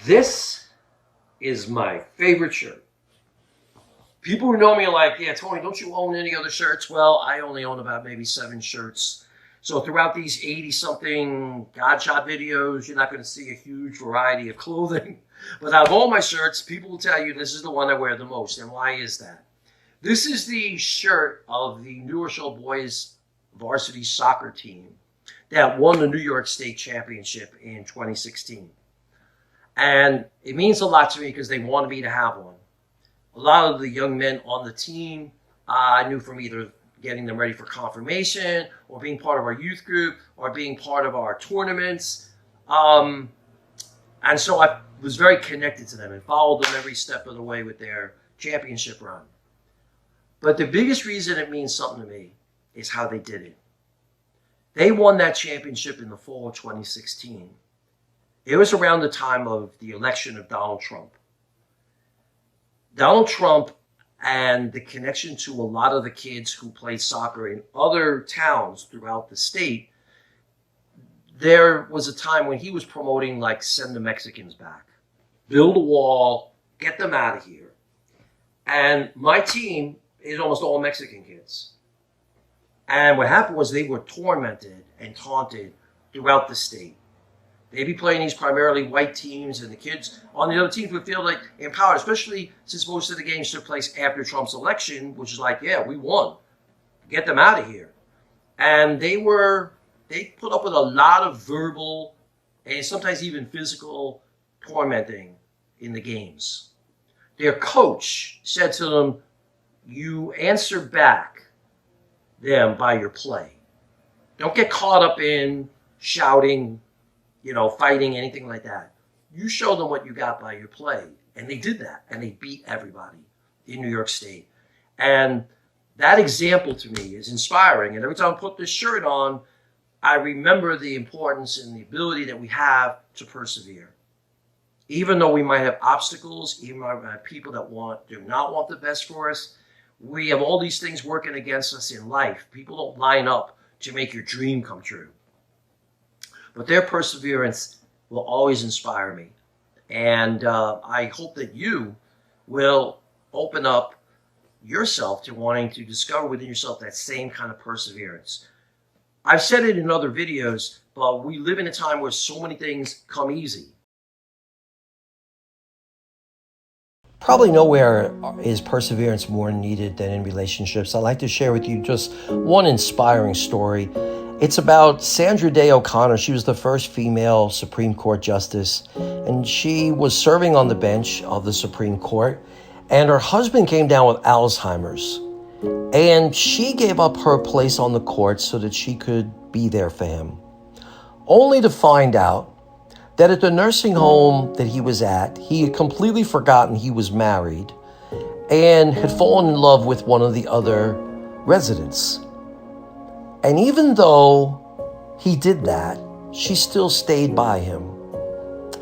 This is my favorite shirt. People who know me are like, yeah, Tony, don't you own any other shirts? Well, I only own about maybe 7 shirts. So throughout these 80-something Godshot videos, you're not going to see a huge variety of clothing. But out of all my shirts, people will tell you this is the one I wear the most. And why is that? This is the shirt of the New Rochelle boys varsity soccer team that won the New York State Championship in 2016. And it means a lot to me because they wanted me to have one. A lot of the young men on the team, I knew from either getting them ready for confirmation or being part of our youth group or being part of our tournaments. And so I was very connected to them and followed them every step of the way with their championship run. But the biggest reason it means something to me is how they did it. They won that championship in the fall of 2016. It was around the time of the election of Donald Trump. Donald Trump and the connection to a lot of the kids who played soccer in other towns throughout the state, there was a time when he was promoting, like, send the Mexicans back. Build a wall, get them out of here. And my team is almost all Mexican kids. And what happened was they were tormented and taunted throughout the state. They'd be playing these primarily white teams, and the kids on the other teams would feel like empowered, especially since most of the games took place after Trump's election, which is like, yeah, we won. Get them out of here. And they put up with a lot of verbal and sometimes even physical tormenting in the games. Their coach said to them, you answer back them by your play. Don't get caught up in shouting, fighting, anything like that. You show them what you got by your play. And they did that. And they beat everybody in New York State. And that example to me is inspiring. And every time I put this shirt on, I remember the importance and the ability that we have to persevere. Even though we might have obstacles, even though we have people that do not want the best for us, we have all these things working against us in life. People don't line up to make your dream come true. But their perseverance will always inspire me. And I hope that you will open up yourself to wanting to discover within yourself that same kind of perseverance. I've said it in other videos, but we live in a time where so many things come easy. Probably nowhere is perseverance more needed than in relationships. I'd like to share with you just one inspiring story. It's about Sandra Day O'Connor. She was the first female Supreme Court justice, and she was serving on the bench of the Supreme Court, and her husband came down with Alzheimer's, and she gave up her place on the court so that she could be there for him, only to find out that at the nursing home that he was at, he had completely forgotten he was married and had fallen in love with one of the other residents. And even though he did that, she still stayed by him.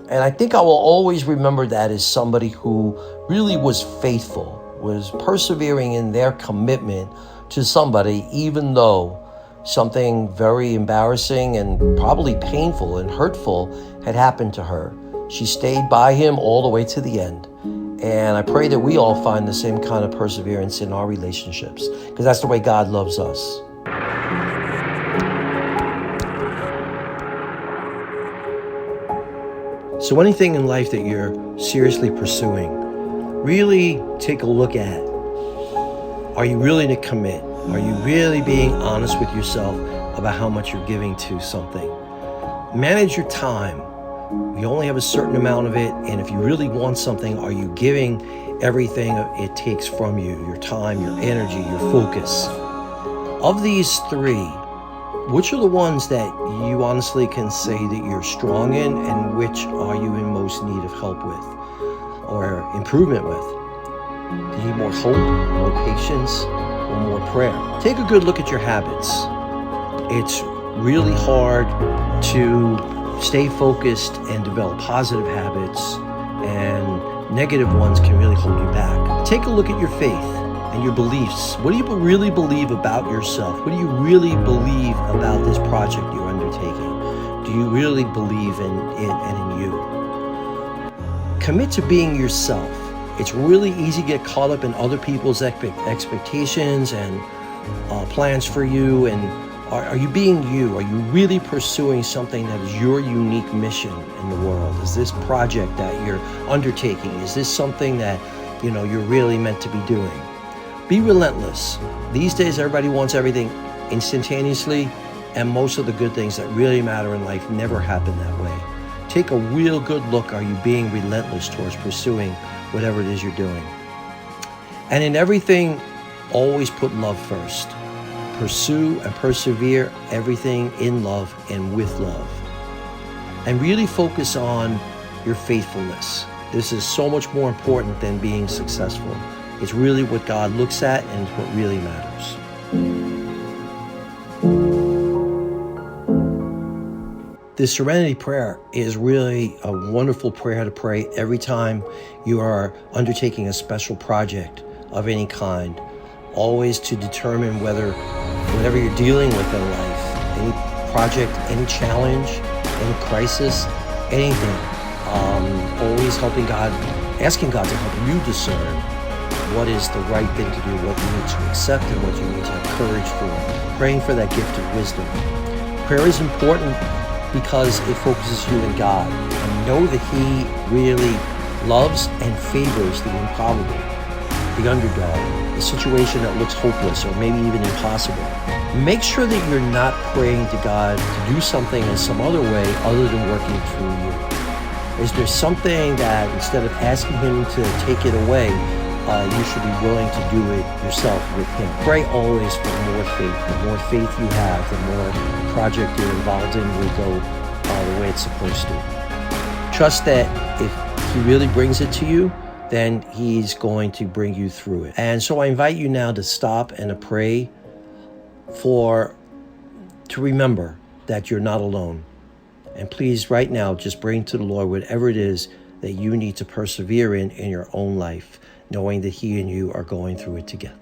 And I think I will always remember that as somebody who really was faithful, was persevering in their commitment to somebody, even though something very embarrassing and probably painful and hurtful had happened to her. She stayed by him all the way to the end. And I pray that we all find the same kind of perseverance in our relationships, because that's the way God loves us. So anything in life that you're seriously pursuing, really take a look at. Are you willing to commit? Are you really being honest with yourself about how much you're giving to something? Manage your time. You only have a certain amount of it, and if you really want something, are you giving everything it takes from you, your time, your energy, your focus? Of these 3, which are the ones that you honestly can say that you're strong in, and which are you in most need of help with or improvement with? Do you need more hope, more patience, or more prayer? Take a good look at your habits. It's really hard to stay focused and develop positive habits, and negative ones can really hold you back. Take a look at your faith and your beliefs. What do you really believe about yourself? What do you really believe about this project you're undertaking? Do you really believe in it and in you? Commit to being yourself. It's really easy to get caught up in other people's expectations and plans for you. And are you being you? Are you really pursuing something that is your unique mission in the world? Is this project that you're undertaking? Is this something that you're really meant to be doing? Be relentless. These days, everybody wants everything instantaneously, and most of the good things that really matter in life never happen that way. Take a real good look. Are you being relentless towards pursuing whatever it is you're doing? And in everything, always put love first. Pursue and persevere everything in love and with love. And really focus on your faithfulness. This is so much more important than being successful. It's really what God looks at, and it's what really matters. The Serenity Prayer is really a wonderful prayer to pray every time you are undertaking a special project of any kind. Always to determine whatever you're dealing with in life, any project, any challenge, any crisis, anything, always asking God to help you discern what is the right thing to do, what you need to accept and what you need to have courage for. Praying for that gift of wisdom. Prayer is important because it focuses you in God, and know that He really loves and favors the improbable, the underdog, the situation that looks hopeless or maybe even impossible. Make sure that you're not praying to God to do something in some other way other than working through you. Is there something that instead of asking Him to take it away, you should be willing to do it yourself with Him? Pray always for more faith. The more faith you have, the more the project you're involved in will go the way it's supposed to. Trust that if He really brings it to you, then He's going to bring you through it. And so I invite you now to stop and to pray to remember that you're not alone. And please, right now, just bring to the Lord whatever it is that you need to persevere in your own life, knowing that He and you are going through it together.